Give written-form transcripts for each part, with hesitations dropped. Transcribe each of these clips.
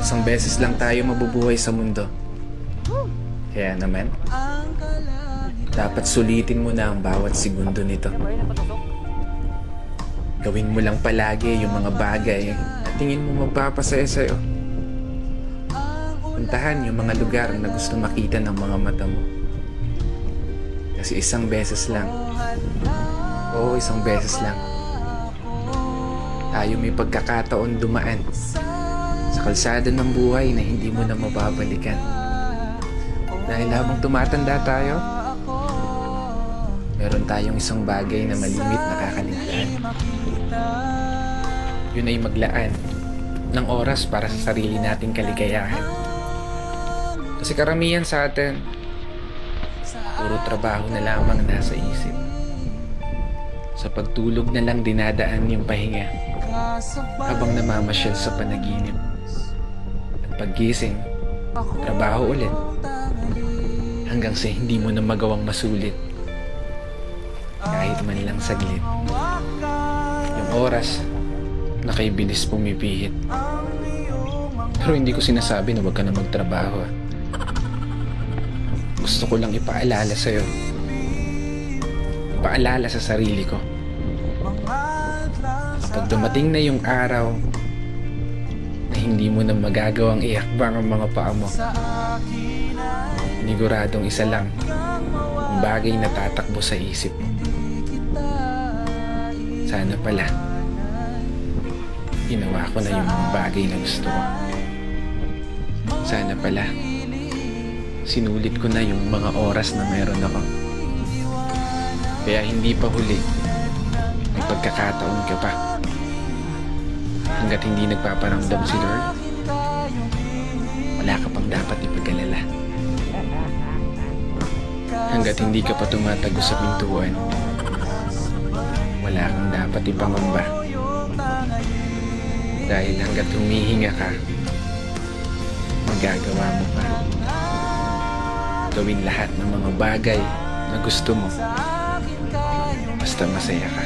Isang beses lang tayo mabubuhay sa mundo. Kaya naman, dapat sulitin mo na ang bawat segundo nito. Gawin mo lang palagi yung mga bagay na tingin mo magpapasaya sa'yo. Puntahan yung mga lugar na gusto makita ng mga mata mo. Kasi isang beses lang, oo, isang beses lang, tayo may pagkakataon dumaan sa kalsada ng buhay na hindi mo na mababalikan. Dahil habang tumatanda tayo, meron tayong isang bagay na malimit na kakaligtaan. Yun ay maglaan ng oras para sa sarili nating kaligayahan. Kasi karamihan sa atin, puro trabaho na lamang nasa isip. Sa pagtulog na lang dinadaan yung pahinga habang namamasyal sa panaginip. At paggising, trabaho ulit hanggang sa hindi mo na magawang masulit kahit man lang saglit. Yung oras na kay bilis pumipihit. Pero hindi ko sinasabi na huwag ka na magtrabaho. Gusto ko lang ipaalala sa'yo, ipaalala sa sarili ko, kapag dumating na yung araw na hindi mo na magagawang iakbang ang mga paa mo, niguradong isa lang ang bagay na tatakbo sa isip mo. Sana pala ginawa ko na yung mga bagay na gusto ko. Sana pala sinulit ko na yung mga oras na meron ako. Kaya hindi pa huli, may pagkakataon ka pa. Hanggat hindi nagpaparamdam si Lord, wala ka pang dapat ipag-alala. Hanggat hindi ka pa tumatago sa pintuan, wala kang dapat ipangamba. Dahil hanggat humihinga ka, magagawa mo pa. Gawin lahat ng mga bagay na gusto mo, basta masaya ka.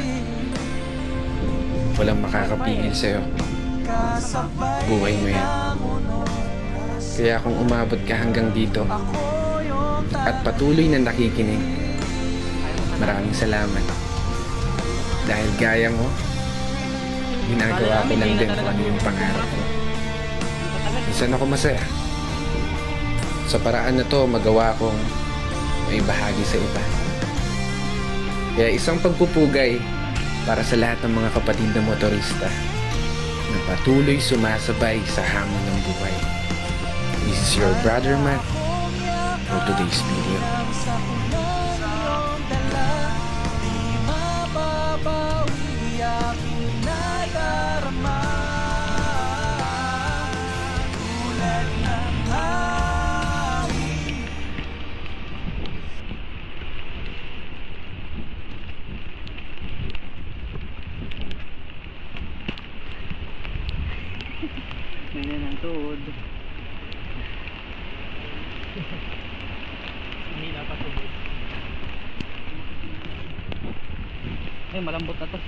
Walang makakapigil sa'yo. Buhay mo yan. Kaya kung umabot ka hanggang dito at patuloy na nakikinig, maraming salamat. Dahil gaya mo, ginagawa ko lang din kung ano yung pangarap ko. Minsan ako masaya. Sa paraan na to, magawa kong may bahagi sa iba. Kaya isang pagpupugay para sa lahat ng mga kapatid na motorista na patuloy sumasabay sa hamon ng buhay. This is your brother Matt for today's video. Ganyan ang tuhod. Hila pa tuhod. Ay, malambot na to.